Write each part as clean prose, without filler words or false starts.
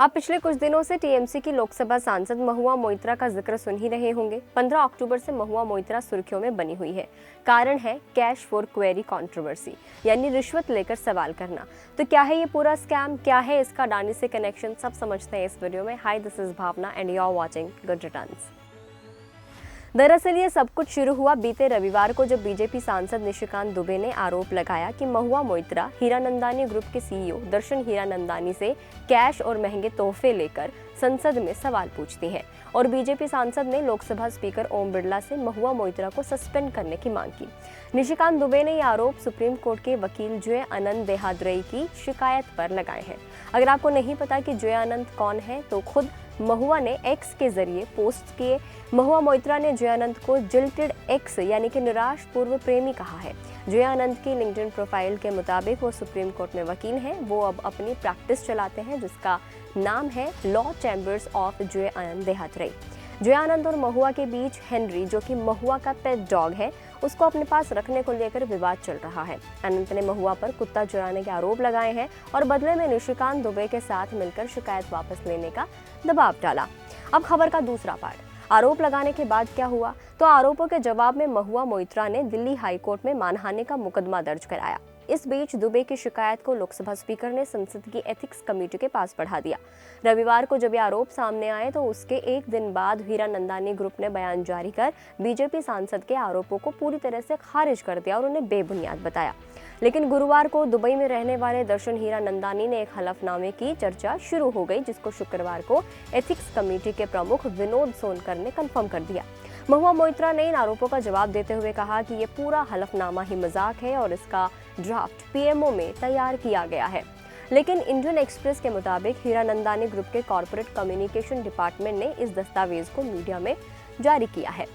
आप पिछले कुछ दिनों से टीएमसी की लोकसभा सांसद महुआ मोइत्रा का जिक्र सुन ही रहे होंगे। 15 अक्टूबर से महुआ मोइत्रा सुर्खियों में बनी हुई है। कारण है कैश फॉर क्वेरी कंट्रोवर्सी, यानी रिश्वत लेकर सवाल करना। तो क्या है ये पूरा स्कैम, क्या है इसका अडानी से कनेक्शन, सब समझते हैं इस वीडियो में। Hi, this is Bhavna and you are watching good returns. दरअसल ये सब कुछ शुरू हुआ बीते रविवार को, जब बीजेपी सांसद निशिकांत दुबे ने आरोप लगाया कि महुआ मोइत्रा हीरानंदानी ग्रुप के सीईओ दर्शन हीरानंदानी से कैश और महंगे तोहफे लेकर संसद में सवाल पूछती हैं। और बीजेपी सांसद ने लोकसभा स्पीकर ओम बिरला से महुआ मोइत्रा को सस्पेंड करने की मांग की। निशिकांत दुबे ने ये आरोप सुप्रीम कोर्ट के वकील जय अनंत देहाद्रई की शिकायत पर लगाए हैं। अगर आपको नहीं पता कि जय अनंत कौन है, तो खुद महुआ ने एक्स के जरिए पोस्ट किए। महुआ मोइत्रा ने जय अनंत को जिल्टेड एक्स यानी कि निराश पूर्व प्रेमी कहा है। जय अनंत की लिंक्डइन प्रोफाइल के मुताबिक वो सुप्रीम कोर्ट में वकील हैं। वो अब अपनी प्रैक्टिस चलाते हैं जिसका नाम है लॉ चैम्बर्स ऑफ जय अनंत देहाद्रई। जय अनंत और महुआ के बीच हेनरी, जो कि महुआ का पेट डॉग है, उसको अपने पास रखने को लेकर विवाद चल रहा है। अनंत ने महुआ पर कुत्ता चुराने के आरोप लगाए हैं और बदले में निशिकांत दुबे के साथ मिलकर शिकायत वापस लेने का दबाव डाला। अब खबर का दूसरा पार्ट, आरोप लगाने के बाद क्या हुआ। तो आरोपों के जवाब में महुआ मोइत्रा ने दिल्ली हाई कोर्ट में मानहानि का मुकदमा दर्ज कराया। इस बीच दुबे की शिकायत को लोकसभा स्पीकर ने संसद की एथिक्स कमेटी के पास बढ़ा दिया। रविवार को जब ये आरोप सामने आए तो उसके एक दिन बाद हीरानंदानी ग्रुप ने बयान जारी कर बीजेपी सांसद के आरोपों को पूरी तरह से खारिज कर दिया और उन्हें बेबुनियाद बताया। लेकिन गुरुवार को दुबई में रहने वाले दर्शन हीरानंदानी ने एक हलफनामे की चर्चा शुरू हो गई, जिसको शुक्रवार को एथिक्स कमेटी के प्रमुख विनोद सोनकर ने कंफर्म कर दिया। महुआ मोइत्रा ने इन आरोपों का जवाब देते हुए कहा कि ये पूरा हलफनामा ही मजाक है और इसका ड्राफ्ट पीएमओ में तैयार किया गया है। लेकिन इंडियन एक्सप्रेस के मुताबिक हीरानंदानी ग्रुप के कॉर्पोरेट कम्युनिकेशन डिपार्टमेंट ने इस दस्तावेज को मीडिया में जारी किया है।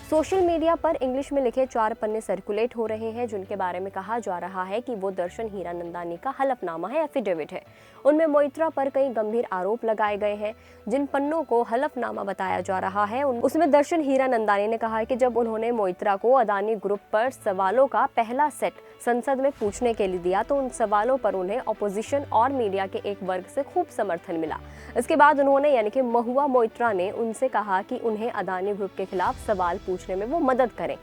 सोशल मीडिया पर इंग्लिश में लिखे 4 पन्ने सर्कुलेट हो रहे हैं, जिनके बारे में कहा जा रहा है कि वो दर्शन हीरानंदानी का हलफनामा है, एफिडेविट है। उनमें मोइत्रा पर कई गंभीर आरोप लगाए गए हैं। जिन पन्नों को हलफनामा बताया जा रहा है उसमें दर्शन हीरानंदानी ने कहा है कि जब उन्होंने मोइत्रा को अडानी ग्रुप पर सवालों का पहला सेट संसद में पूछने के लिए दिया, तो उन सवालों पर उन्हें ऑपोजिशन और मीडिया के एक वर्ग से खूब समर्थन मिला। इसके बाद उन्होंने यानी कि महुआ मोइत्रा ने उनसे कहा कि उन्हें अडानी ग्रुप के खिलाफ सवाल पूछने में वो मदद करें।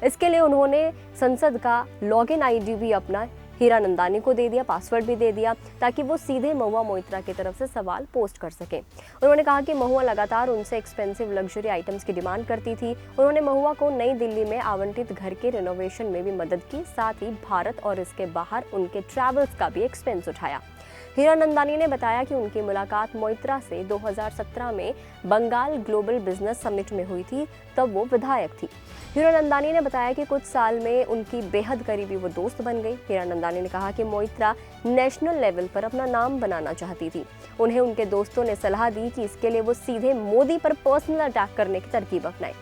इसके लिए उन्होंने संसद का लॉगिन आईडी भी अपना हीरानंदानी को दे दिया, पासवर्ड भी दे दिया, ताकि वो सीधे महुआ मोइत्रा की तरफ से सवाल पोस्ट कर सकें। उन्होंने कहा कि महुआ लगातार उनसे एक्सपेंसिव लग्जरी आइटम्स की डिमांड करती थी। उन्होंने महुआ को नई दिल्ली में आवंटित घर के रिनोवेशन में भी मदद की, साथ ही भारत और इसके बाहर उनके ट्रैवल्स का भी एक्सपेंस उठाया। हीरानंदानी ने बताया कि उनकी मुलाकात मोइत्रा से 2017 में बंगाल ग्लोबल बिजनेस समिट में हुई थी, तब वो विधायक थी। हीरानंदानी ने बताया कि कुछ साल में उनकी बेहद करीबी वो दोस्त बन गई। हीरानंदानी ने कहा कि मोइत्रा नेशनल लेवल पर अपना नाम बनाना चाहती थी। उन्हें उनके दोस्तों ने सलाह दी कि इसके लिए वो सीधे मोदी पर पर्सनल अटैक करने की तरकीब अपनाए।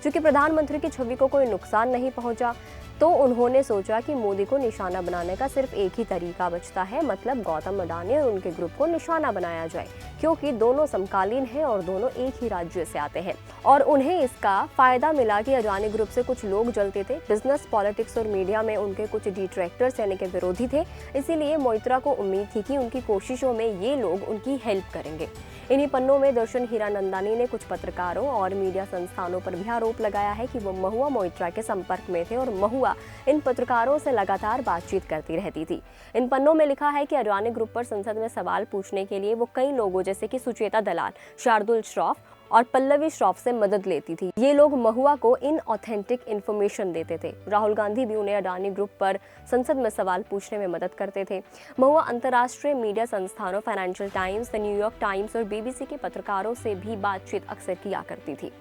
चूंकि प्रधानमंत्री की छवि को कोई नुकसान नहीं पहुंचा, तो उन्होंने सोचा कि मोदी को निशाना बनाने का सिर्फ एक ही तरीका बचता है, मतलब गौतम अडानी और उनके ग्रुप को निशाना बनाया जाए, क्योंकि दोनों समकालीन हैं और दोनों एक ही राज्य से आते हैं। और उन्हें इसका फायदा मिला कि अडानी ग्रुप से कुछ लोग जलते थे। बिजनेस, पॉलिटिक्स और मीडिया में उनके कुछ डिट्रैक्टर्स यानी कि विरोधी थे। इसीलिए मोइत्रा को उम्मीद थी कि उनकी कोशिशों में ये लोग उनकी हेल्प करेंगे। इन्हीं पन्नों में दर्शन हीरानंदानी ने कुछ पत्रकारों और मीडिया संस्थानों पर भी आरोप लगाया है कि वो महुआ मोइत्रा के संपर्क में थे और महुआ इन पत्रकारों से लगातार बातचीत करती रहती थी। इन पन्नों में लिखा है कि अडानी ग्रुप पर संसद में सवाल पूछने के लिए वो कई लोगों जैसे कि सुचेता दलाल, शार्दुल श्रॉफ और पल्लवी श्रॉफ से मदद लेती थी। ये लोग महुआ को इनऑथेंटिक इन्फॉर्मेशन देते थे। राहुल गांधी भी उन्हें अडानी ग्रुप पर संसद में सवाल पूछने में मदद करते थे। महुआ अंतर्राष्ट्रीय मीडिया संस्थानों financial times, the New York times और बीबीसी के पत्रकारों से भी बातचीत अक्सर किया करती थी।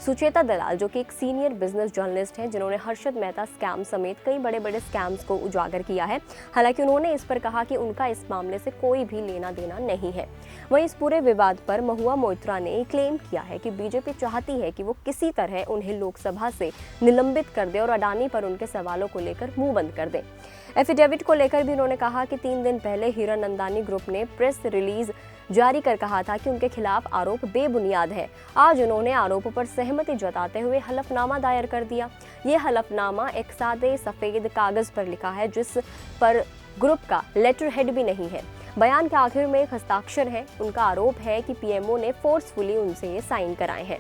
सुचेता दलाल, जो कि एक सीनियर बिजनेस जर्नलिस्ट हैं, जिन्होंने हर्षद मेहता स्कैम समेत कई बड़े बड़े स्कैम्स को उजागर किया है, हालांकि उन्होंने इस पर कहा कि उनका इस मामले से कोई भी लेना देना नहीं है। वहीं इस पूरे विवाद पर महुआ मोइत्रा ने क्लेम किया है कि बीजेपी चाहती है कि वो किसी तरह उन्हें लोकसभा से निलंबित कर दे और अडानी पर उनके सवालों को लेकर मुंह बंद कर दे। एफिडेविट को लेकर भी उन्होंने कहा कि 3 दिन पहले हीरानंदानी ग्रुप ने प्रेस रिलीज जारी कर कहा था कि उनके खिलाफ आरोप बेबुनियाद है। आज उन्होंने आरोपों पर सहमति जताते हुए हलफनामा दायर कर दिया। ये हलफनामा एक सादे सफेद कागज पर लिखा है, जिस पर ग्रुप का लेटर हेड भी नहीं है। बयान के आखिर में एक हस्ताक्षर है। उनका आरोप है कि पीएमओ ने फोर्सफुली उनसे ये साइन कराए हैं।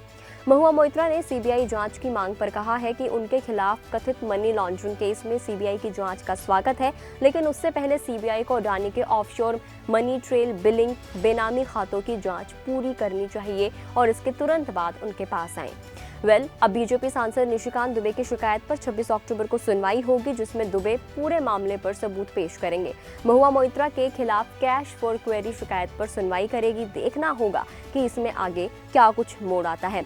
महुआ मोइत्रा ने सीबीआई जांच की मांग पर कहा है कि उनके खिलाफ कथित मनी लॉन्ड्रिंग केस में सीबीआई की जांच का स्वागत है, लेकिन उससे पहले सीबीआई को अडानी के ऑफशोर मनी ट्रेल, बिलिंग, बेनामी खातों की जांच पूरी करनी चाहिए और इसके तुरंत बाद उनके पास आए। अब बीजेपी सांसद निशिकांत दुबे की शिकायत पर 26 अक्टूबर को सुनवाई होगी, जिसमें दुबे पूरे मामले पर सबूत पेश करेंगे। महुआ मोइत्रा के खिलाफ कैश फॉर क्वेरी शिकायत पर सुनवाई करेगी। देखना होगा कि इसमें आगे क्या कुछ मोड़ आता है।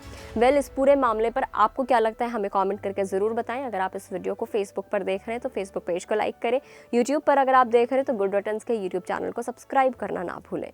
इस पूरे मामले पर आपको क्या लगता है, हमें कमेंट करके जरूर बताएं। अगर आप इस वीडियो को फेसबुक पर देख रहे हैं तो फेसबुक पेज को लाइक करें। यूट्यूब पर अगर आप देख रहे हैं तो गुड रिटर्न्स के यूट्यूब चैनल को सब्सक्राइब करना ना भूलें।